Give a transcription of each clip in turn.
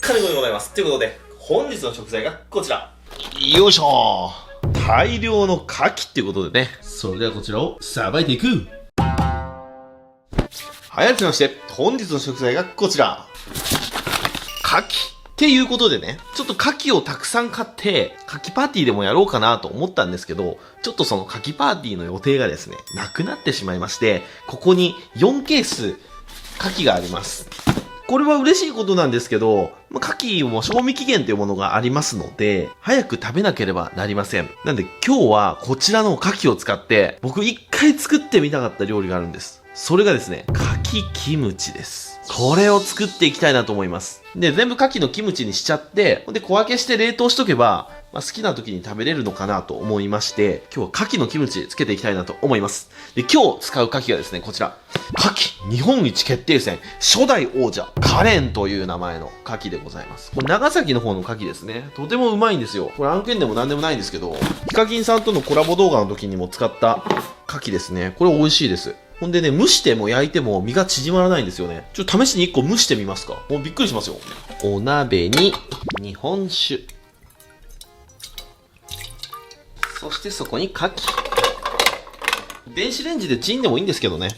かりごでございます。ということで、本日の食材がこちら。よいしょー。大量の牡蠣っていうことでね。それではこちらをさばいていく。はい、改めまして、本日の食材がこちら。牡蠣。っていうことでね、ちょっと牡蠣をたくさん買って、牡蠣パーティーでもやろうかなと思ったんですけど、ちょっとその牡蠣パーティーの予定がですね、なくなってしまいまして、ここに4ケース、牡蠣があります。これは嬉しいことなんですけど、牡蠣も賞味期限というものがありますので、早く食べなければなりません。なんで今日はこちらの牡蠣を使って、僕一回作ってみたかった料理があるんです。それがですね、牡蠣キムチです。これを作っていきたいなと思います。で、全部牡蠣のキムチにしちゃって、で、小分けして冷凍しとけば、好きな時に食べれるのかなと思いまして、今日は牡蠣のキムチつけていきたいなと思います。で、今日使う牡蠣がですね、こちら。牡蠣日本一決定戦初代王者カレンという名前の牡蠣でございます。これ長崎の方の牡蠣ですね。とてもうまいんですよ。これ案件でも何でもないんですけど、ヒカキンさんとのコラボ動画の時にも使った牡蠣ですね。これ美味しいです。ほんでね、蒸しても焼いても身が縮まらないんですよね。ちょっと試しに1個蒸してみますか。もうびっくりしますよ。お鍋に日本酒。そしてそこに牡蠣。電子レンジでチンでもいいんですけどね。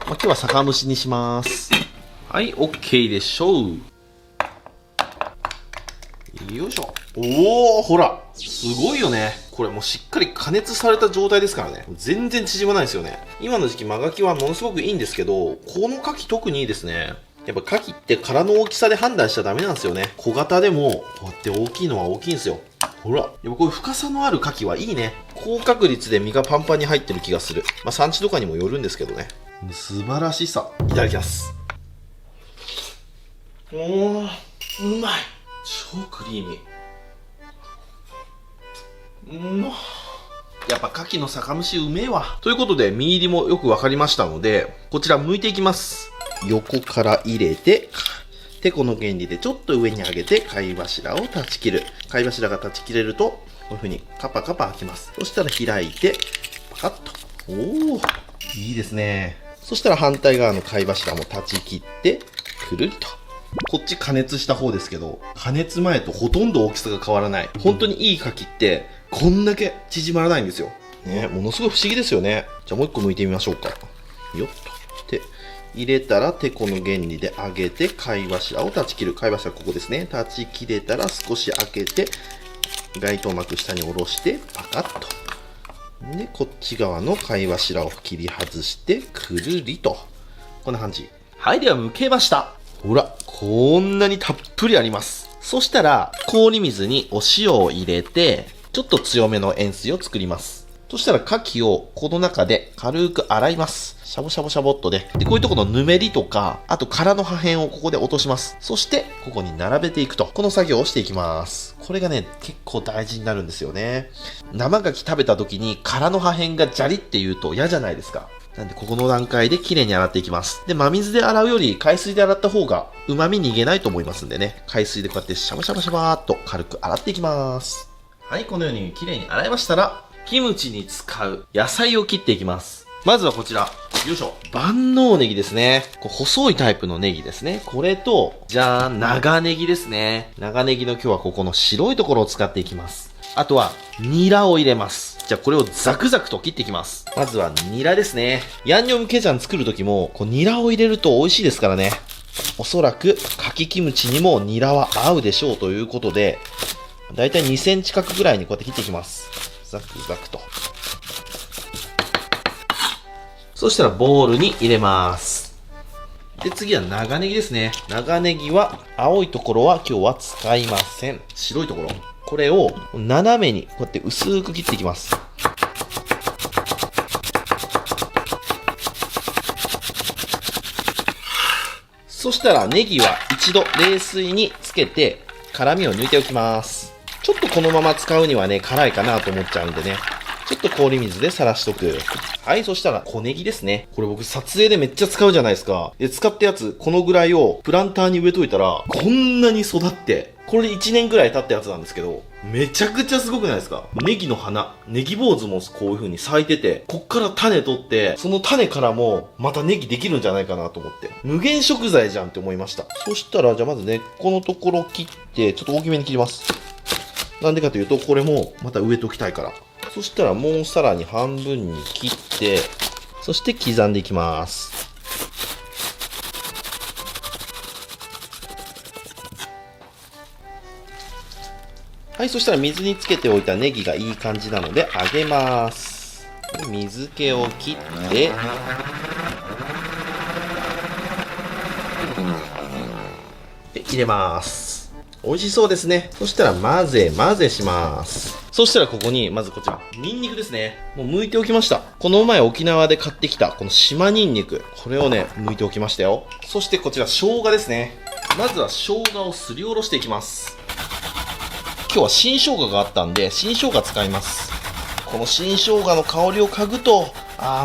今日は酒蒸しにします。はい、OK でしょう。よいしょ。おー、ほら。すごいよね。これもうしっかり加熱された状態ですからね。全然縮まないですよね。今の時期、真牡蠣はものすごくいいんですけど、この牡蠣特にいいですね。やっぱ牡蠣って殻の大きさで判断しちゃダメなんですよね。小型でも、こうやって大きいのは大きいんですよ。ほら。やっぱこういう深さのある牡蠣はいいね。高確率で身がパンパンに入ってる気がする。産地とかにもよるんですけどね。素晴らしさ。いただきます。うまい。超クリーミー。やっぱ牡蠣の酒蒸しうめえわ。ということで、身入りもよくわかりましたので、こちら剥いていきます。横から入れて、てこの原理でちょっと上に上げて、貝柱を断ち切る。貝柱が断ち切れると、こういう風にカパカパ開きます。そしたら開いて、パカッと。おー、いいですね。そしたら反対側の貝柱も断ち切って、くるりと。こっち加熱した方ですけど、加熱前とほとんど大きさが変わらない。本当にいい牡蠣って、こんだけ縮まらないんですよ。ね、ものすごい不思議ですよね。じゃあもう一個剥いてみましょうか。よっと。で、入れたら、てこの原理で上げて、貝柱を断ち切る。貝柱ここですね。断ち切れたら少し開けて、外頭膜下に下ろして、パカッと。で、こっち側の貝柱を切り外して、くるりと。こんな感じ。はい、では剥けました。ほら、こんなにたっぷりあります。そしたら、氷水にお塩を入れて、ちょっと強めの塩水を作ります。そしたら、牡蠣をこの中で軽く洗います。シャボシャボシャボっとで。で、こういうところのぬめりとか、あと殻の破片をここで落とします。そして、ここに並べていくと。この作業をしていきます。これがね、結構大事になるんですよね。生牡蠣食べた時に殻の破片がジャリって言うと嫌じゃないですか。なんで、ここの段階で綺麗に洗っていきます。で、真水で洗うより海水で洗った方が旨味逃げないと思いますんでね。海水でこうやってシャバシャバシャバーっと軽く洗っていきます。はい、このように綺麗に洗いましたら、キムチに使う野菜を切っていきます。まずはこちら。よいしょ。万能ネギですね。細いタイプのネギですね。これと、じゃーん、長ネギですね。長ネギの今日はここの白いところを使っていきます。あとは、ニラを入れます。じゃあこれをザクザクと切っていきます。まずはニラですね。ヤンニョムケジャン作るときも、ニラを入れると美味しいですからね。おそらく、牡蠣キムチにもニラは合うでしょうということで、だいたい2センチ角ぐらいにこうやって切っていきます。ザクザクと。そしたらボウルに入れます。で、次は長ネギですね。長ネギは、青いところは今日は使いません。白いところ。これを斜めにこうやって薄く切っていきます。そしたらネギは一度冷水につけて辛みを抜いておきます。ちょっとこのまま使うにはね、辛いかなと思っちゃうんでね。ちちょっと氷水でさらしとく。はい、そしたら小ネギですね。これ僕撮影でめっちゃ使うじゃないですか。で、使ったやつ、このぐらいをプランターに植えといたら、こんなに育って、これで1年ぐらい経ったやつなんですけど、めちゃくちゃすごくないですか？ネギの花、ネギ坊主もこういう風に咲いてて、こっから種取って、その種からもまたネギできるんじゃないかなと思って。無限食材じゃんって思いました。そしたら、じゃあまず根っこのところ切って、ちょっと大きめに切ります。なんでかというと、これもまた植えときたいから。そしたらもうさらに半分に切って、そして刻んでいきます。はい、そしたら水につけておいたネギがいい感じなので揚げます。水気を切って、で入れます。美味しそうですね。そしたら混ぜ混ぜします。そしたらここに、まずこちら、ニンニクですね。もう剥いておきました。この前沖縄で買ってきた、この島ニンニク。これをね、剥いておきましたよ。そしてこちら、生姜ですね。まずは生姜をすりおろしていきます。今日は新生姜があったんで、新生姜使います。この新生姜の香りを嗅ぐと、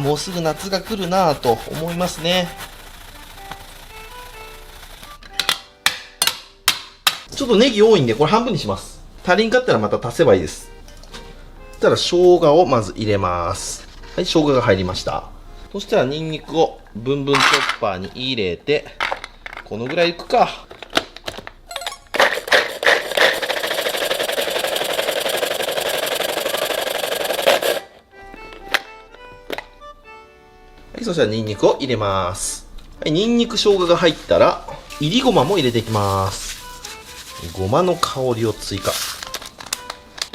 もうすぐ夏が来るなぁと思いますね。ちょっとネギ多いんで、これ半分にします。足りんかったらまた足せばいいです。そしたら生姜をまず入れます。はい、生姜が入りました。そしたらニンニクをブンブンチョッパーに入れて、このぐらいいくか。はい、そしたらニンニクを入れます。はい、ニンニク生姜が入ったら、いりごまも入れていきます。ごまの香りを追加。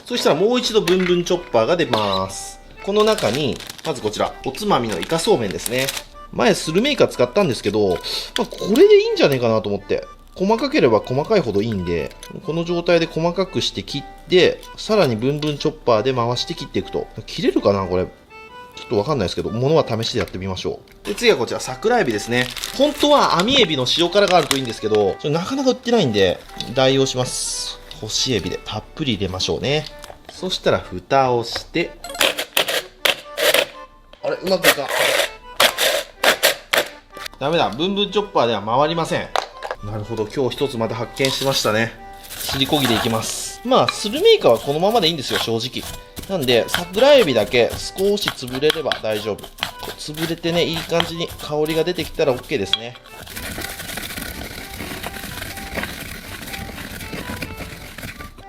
そしたらもう一度ブンブンチョッパーが出ます。この中に、まずこちら、おつまみのイカそうめんですね。前スルメイカ使ったんですけど、これでいいんじゃねえかなと思って。細かければ細かいほどいいんで、この状態で細かくして切って、さらにブンブンチョッパーで回して切っていくと。切れるかなこれ。ちょっとわかんないですけど、ものは試しでやってみましょう。で、次はこちら、桜エビですね。本当は網エビの塩辛があるといいんですけど、なかなか売ってないんで、代用します。干しエビでたっぷり入れましょうね。そしたら蓋をして、あれうまくいかん。ダメだ。ブンブンチョッパーでは回りません。なるほど。今日一つまた発見しましたね。すりこぎでいきます。まあ、スルメイカはこのままでいいんですよ、正直。なんで、桜エビだけ少し潰れれば大丈夫。潰れてね、いい感じに香りが出てきたら OK ですね。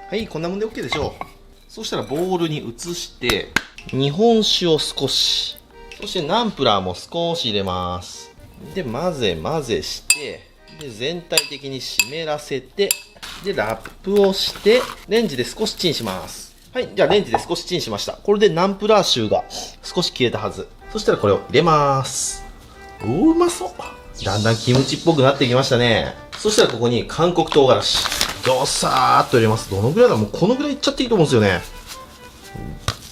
はい、こんなもんで OK でしょう。そしたらボウルに移して、日本酒を少し、そしてナンプラーも少し入れます。で、混ぜ混ぜして、で、全体的に湿らせて、で、ラップをして、レンジで少しチンします。はい、じゃあレンジで少しチンしました。これでナンプラー臭が少し消えたはず。そしたらこれを入れます。うまそう。だんだんキムチっぽくなってきましたね。そしたらここに韓国唐辛子。どさーっと入れます。どのぐらいだ？もうこのぐらいいっちゃっていいと思うんですよね。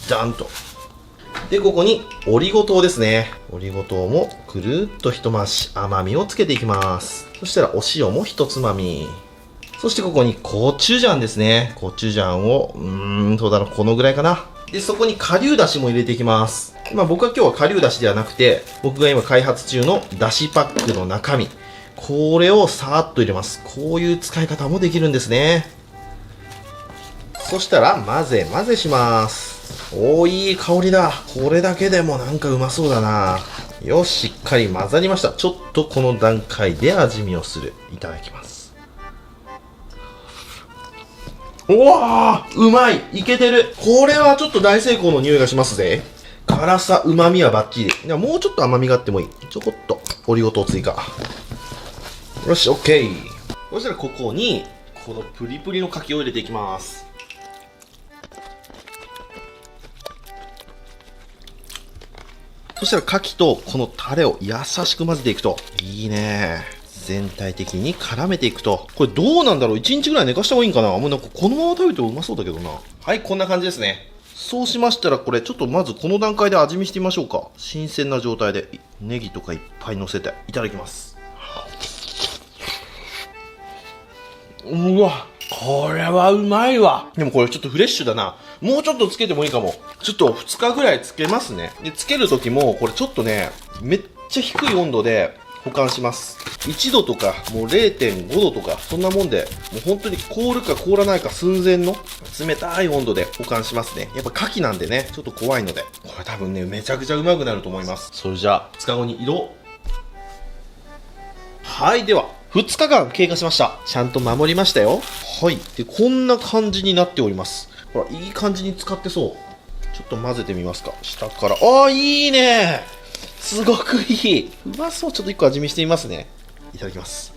ダンと。で、ここにオリゴ糖ですね。オリゴ糖もくるっと一回し甘みをつけていきます。そしたらお塩も一つまみ。そしてここにコチュジャンですね。コチュジャンを、そうだろう、このぐらいかな。で、そこに顆粒だしも入れていきます。僕は今日は顆粒だしではなくて、僕が今開発中のだしパックの中身。これをさーっと入れます。こういう使い方もできるんですね。そしたら混ぜ混ぜします。おー、いい香りだ。これだけでもなんかうまそうだな。よし、しっかり混ざりました。ちょっとこの段階で味見をする。いただきます。うわー、うまい。いけてる。これはちょっと大成功の匂いがしますぜ。辛さ、旨味はバッチリ。でももうちょっと甘みがあってもいい。ちょこっとオリゴ糖追加。よし、オッケー。そしたらここに、このプリプリの牡蠣を入れていきます。そしたら牡蠣とこのタレを優しく混ぜていくと。いいね。全体的に絡めていくと。これどうなんだろう？ 1 日ぐらい寝かした方がいいんかな？もうなんかこのまま食べるとうまそうだけどな。はい、こんな感じですね。そうしましたらこれちょっとまずこの段階で味見してみましょうか。新鮮な状態でネギとかいっぱい乗せていただきます。うわ、これはうまいわ。でもこれちょっとフレッシュだな。もうちょっとつけてもいいかも。ちょっと2日ぐらいつけますね。で、つける時も、これちょっとね、めっちゃ低い温度で保管します。1度とか、もう 0.5 度とか、そんなもんで、もう本当に凍るか凍らないか寸前の冷たい温度で保管しますね。やっぱ牡蠣なんでね、ちょっと怖いので。これ多分ね、めちゃくちゃうまくなると思います。それじゃあ、2日後に色。はい、では。2日間経過しました。ちゃんと守りましたよ。はい。で、こんな感じになっております。ほら、いい感じに使ってそう。ちょっと混ぜてみますか。下から。ああ、いいね。すごくいい。うまそう。ちょっと1個味見してみますね。いただきます。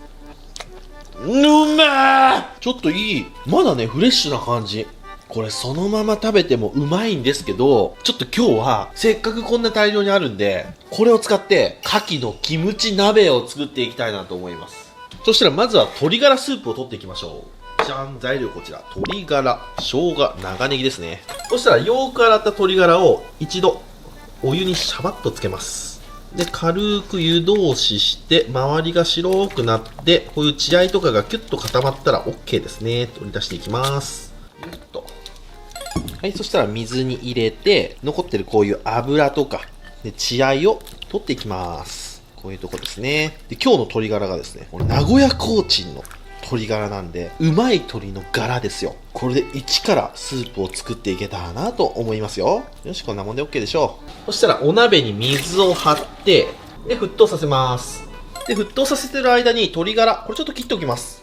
うめー。ちょっといい。まだね、フレッシュな感じ。これそのまま食べてもうまいんですけど、ちょっと今日はせっかくこんな大量にあるんで、これを使って牡蠣のキムチ鍋を作っていきたいなと思います。そしたらまずは鶏ガラスープを取っていきましょう。じゃん、材料こちら。鶏ガラ、生姜、長ネギですね。そしたらよく洗った鶏ガラを一度お湯にシャバッとつけます。で、軽く湯通しして周りが白くなって、こういう血合いとかがキュッと固まったら OK ですね。取り出していきます。ゆっと。はい、そしたら水に入れて、残ってるこういう油とか、で血合いを取っていきます。こういうとこですね。で、今日の鶏ガラがですね、これ名古屋コーチンの鶏ガラなんで、うまい鶏のガラですよ。これで一からスープを作っていけたらなと思いますよ。よし、こんなもんで OK でしょう。そしたらお鍋に水を張って、で、沸騰させます。で、沸騰させてる間に鶏ガラ、これちょっと切っておきます。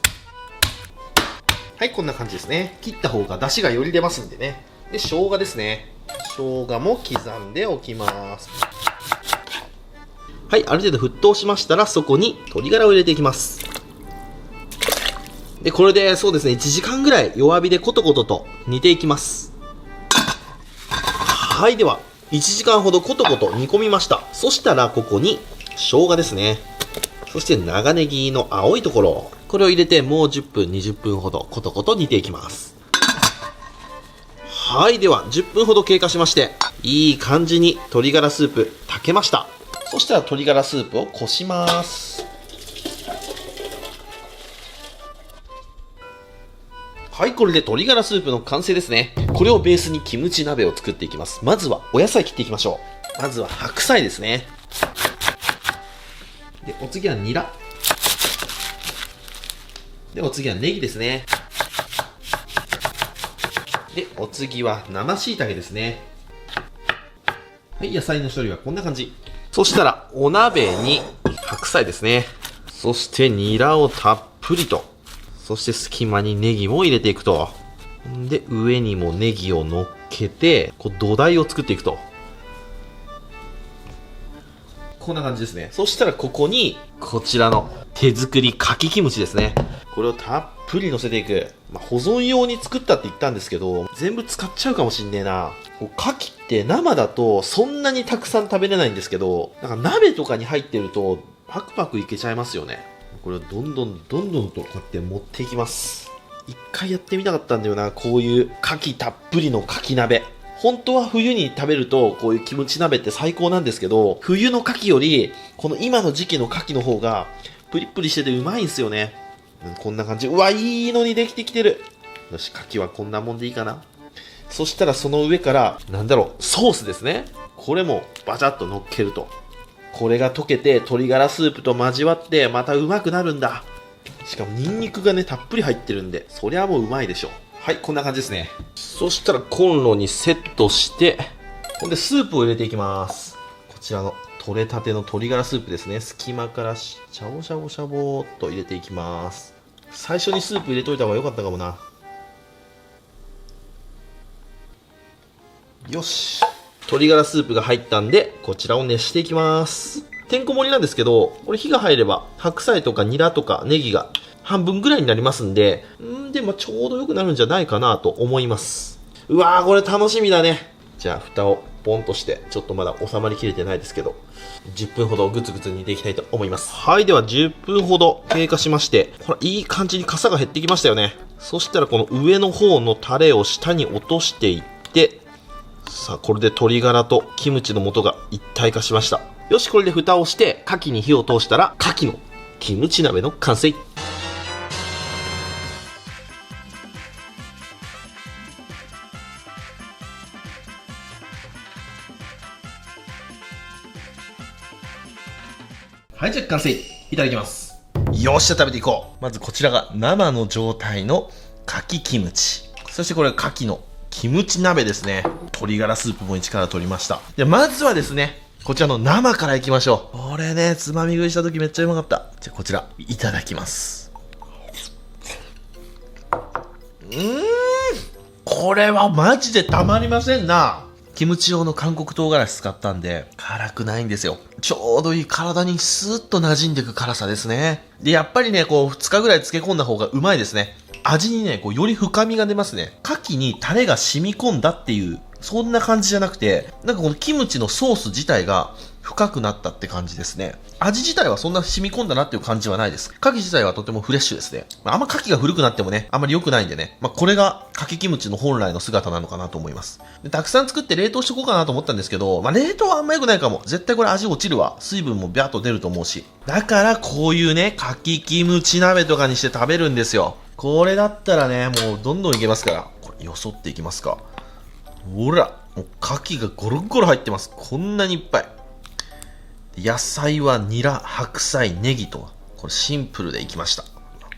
はい、こんな感じですね。切った方が出汁がより出ますんでね。で、生姜ですね。生姜も刻んでおきます。はい、ある程度沸騰しましたら、そこに鶏ガラを入れていきます。で、これでそうですね、1時間ぐらい弱火でコトコトと煮ていきます。はい、では、1時間ほどコトコト煮込みました。そしたら、ここに生姜ですね。そして長ネギの青いところ。これを入れて、もう10分、20分ほどコトコト煮ていきます。はい、では、10分ほど経過しまして、いい感じに鶏ガラスープ炊けました。そしたら鶏ガラスープをこします。はい、これで鶏ガラスープの完成ですね。これをベースにキムチ鍋を作っていきます。まずはお野菜切っていきましょう。まずは白菜ですね。で、お次はニラ。で、お次はネギですね。で、お次は生椎茸ですね。はい、野菜の処理はこんな感じ。そしたら、お鍋に白菜ですね。そして、ニラをたっぷりと。そして、隙間にネギも入れていくと。で、上にもネギを乗っけて、こう土台を作っていくと。こんな感じですね。そしたら、ここに、こちらの手作りかきキムチですね。これをたっぷり乗せていく。保存用に作ったって言ったんですけど、全部使っちゃうかもしんねえな。牡蠣って生だとそんなにたくさん食べれないんですけど、なんか鍋とかに入ってるとパクパクいけちゃいますよね。これをどんどんとこうやって持っていきます。一回やってみたかったんだよな。こういう牡蠣たっぷりの牡蠣鍋。本当は冬に食べるとこういうキムチ鍋って最高なんですけど、冬の牡蠣よりこの今の時期の牡蠣の方がプリップリしててうまいんですよね。こんな感じ。うわ、いいのにできてきてる。よし、牡蠣はこんなもんでいいかな。そしたらその上から、ソースですね。これもバチャッと乗っけると。これが溶けて鶏ガラスープと交わってまたうまくなるんだ。しかもニンニクがね、たっぷり入ってるんで、そりゃもううまいでしょう。はい、こんな感じですね。そしたらコンロにセットして、ほんでスープを入れていきます。こちらの取れたての鶏ガラスープですね。隙間からシャボシャボシャボーっと入れていきます。最初にスープ入れといた方が良かったかもな。よし。鶏ガラスープが入ったんで、こちらを熱していきます。てんこ盛りなんですけど、これ火が入れば、白菜とかニラとかネギが半分ぐらいになりますんで、ちょうど良くなるんじゃないかなと思います。うわー、これ楽しみだね。じゃあ、蓋をポンとして、ちょっとまだ収まりきれてないですけど、10分ほどグツグツ煮ていきたいと思います。はい、では10分ほど経過しまして、ほら、いい感じに傘が減ってきましたよね。そしたらこの上の方のタレを下に落としていって、さあ、これで鶏ガラとキムチの素が一体化しました。よし、これで蓋をして、牡蠣に火を通したら、牡蠣のキムチ鍋の完成。はい、じゃあ完成。いただきます。よっしゃ、食べていこう。まずこちらが生の状態の牡蠣キムチ。そしてこれ牡蠣のキムチ鍋ですね。鶏ガラスープも一から取りました。で、まずはですね、こちらの生からいきましょう。これね、つまみ食いした時めっちゃうまかった。じゃあこちら、いただきます。これはマジでたまりませんな。キムチ用の韓国唐辛子使ったんで、辛くないんですよ。ちょうどいい体にスーッと馴染んでいく辛さですね。で、やっぱりね、こう、2日ぐらい漬け込んだ方がうまいですね。味にね、こう、より深みが出ますね。牡蠣にタレが染み込んだっていう、そんな感じじゃなくて、なんかこのキムチのソース自体が深くなったって感じですね。味自体はそんな染み込んだなっていう感じはないです。牡蠣自体はとてもフレッシュですね。あんま牡蠣が古くなってもね、あんまり良くないんでね。これが牡蠣キムチの本来の姿なのかなと思います。で、たくさん作って冷凍しとこうかなと思ったんですけど、冷凍はあんま良くないかも。絶対これ味落ちるわ。水分もビャーっと出ると思うし。だからこういうね、牡蠣キムチ鍋とかにして食べるんですよ。これだったらね、もうどんどんいけますから。これよそっていきますか。ほら、もう牡蠣がゴロゴロ入ってます。こんなにいっぱい。野菜はニラ、白菜、ネギと、これシンプルでいきました。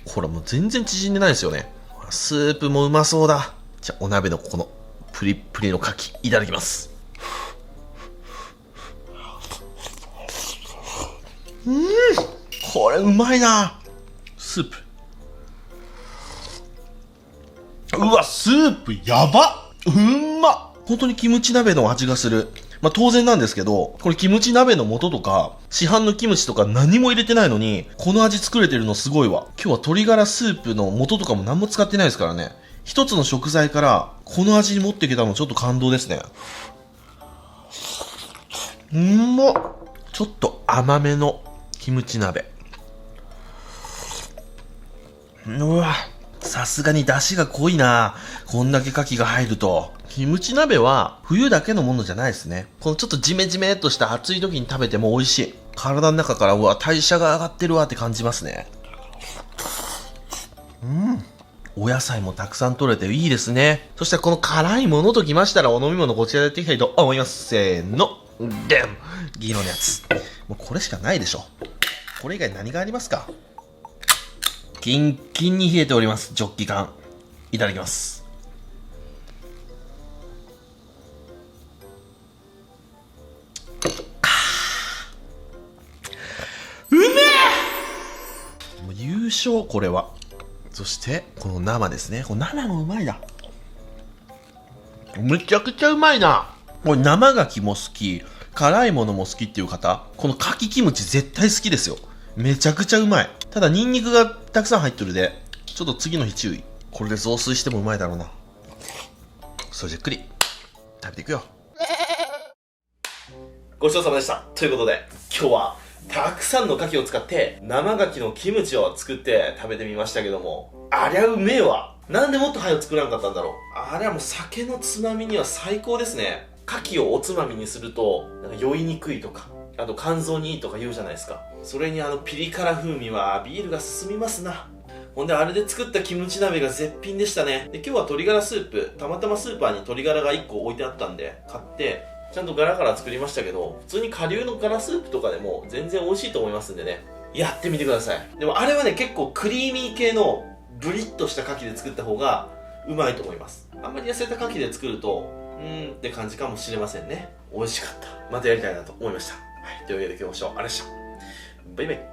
これもう全然縮んでないですよね。スープもうまそうだ。じゃあお鍋のこのプリップリの牡蠣いただきます。これうまいな。スープ。うわ、スープやばっ、うんま。本当にキムチ鍋の味がする。当然なんですけど、これキムチ鍋の素とか、市販のキムチとか何も入れてないのに、この味作れてるのすごいわ。今日は鶏ガラスープの素とかも何も使ってないですからね。一つの食材からこの味に持っていけたのちょっと感動ですね。うんまっ。ちょっと甘めのキムチ鍋。うわ、さすがに出汁が濃いな。こんだけ牡蠣が入ると。キムチ鍋は冬だけのものじゃないですね。このちょっとジメジメっとした暑い時に食べても美味しい。体の中からうわ、代謝が上がってるわって感じますね。お野菜もたくさん取れていいですね。そしてこの辛いものときましたらお飲み物こちらでやっていきたいと思います。せーの。でん。ギノのやつ。もうこれしかないでしょ。これ以外何がありますか。キンキンに冷えております。ジョッキ缶。いただきます。うめえ！もう優勝、これは。そして、この生ですね。この生もうまいな。めちゃくちゃうまいな。これ生牡蠣も好き、辛いものも好きっていう方、この牡蠣キムチ絶対好きですよ。めちゃくちゃうまい。ただニンニクがたくさん入ってるで、ちょっと次の日注意。これで雑炊してもうまいだろうな。それじっくり食べていくよ。ごちそうさまでした。ということで、今日はたくさんの牡蠣を使って生牡蠣のキムチを作って食べてみましたけども、ありゃうめえわ。なんでもっと早く作らなかったんだろう。あれはもう酒のつまみには最高ですね。牡蠣をおつまみにするとなんか酔いにくいとか、あと肝臓にいいとか言うじゃないですか。それにピリ辛風味はビールが進みますな。ほんであれで作ったキムチ鍋が絶品でしたね。で今日は鶏ガラスープ、たまたまスーパーに鶏ガラが1個置いてあったんで買ってちゃんとガラから作りましたけど、普通に顆粒のガラスープとかでも全然美味しいと思いますんでね、やってみてください。でもあれはね、結構クリーミー系のブリッとした牡蠣で作った方がうまいと思います。あんまり痩せた牡蠣で作るとって感じかもしれませんね。美味しかった。またやりたいなと思いました。はい、というわけで今日もありがとうございました。バイバイ。